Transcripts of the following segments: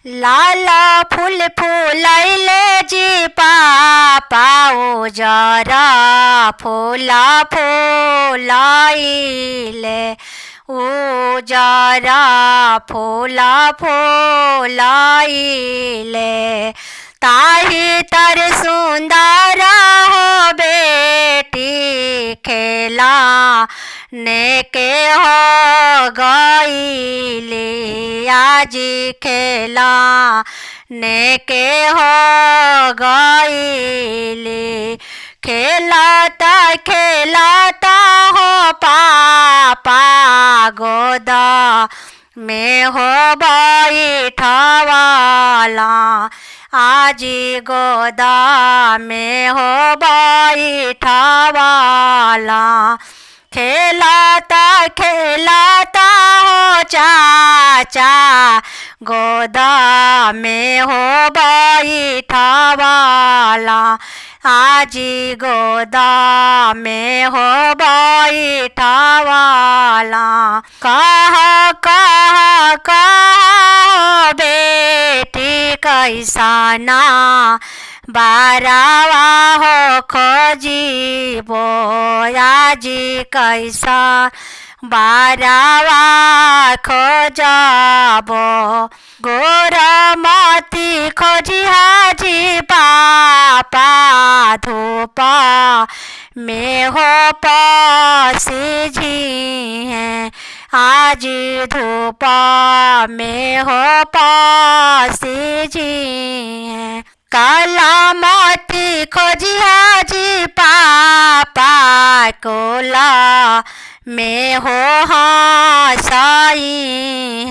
लाला फूल फूलैले जी पापा उजरा फूला फूलैले उजरा फूला फूलैले ताही तर सुंदर हो बेटी खेला ने के हो गईली आज खेला ने के हो गईली खेलाता खेलाता हो पापा गोदा में हो बैठवाला आज गोदा में हो बैठवाला खेलाता खेलाता हो चाचा गोदा में हो बैठवाला आज गोदा में हो बैठवाला कहा कहा कहा बेटी कैसाना बारावा हो खोजीबो आज कैसा बारावा खोजबो गोरमती खोजी हाजी पापा धूपा में हो पसीझी हैं आज धूपा में हो पसीझी हैं काला मोती खोजी हाजी पापा कोला में हो हंसाई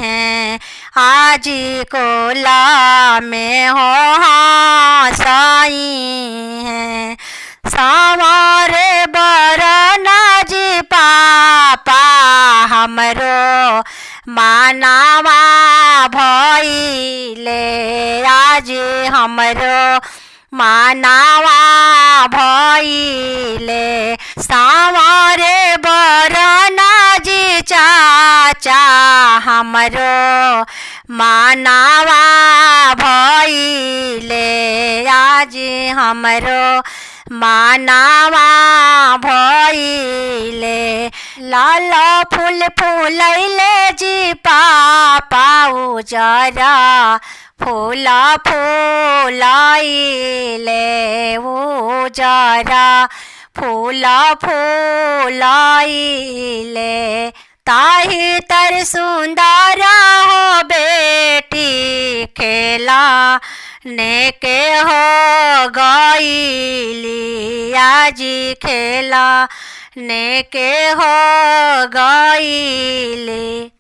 हैं आज कोला में हो हंसाई हैं सावरे बरना जी पापा हमरो मानावा भइले आज हमरो मानावा भइले सावरे बरना जी चाचा हमरो मानावा भइले आज हमरो मानावा भइले लाला फूल फूलैले जी पापा उजरा फूला फूलैले उजरा फूला फूलैले ताही तर सुंदर हो बेटी खेला ने के हो गईली आज खेला ने के हो गईली।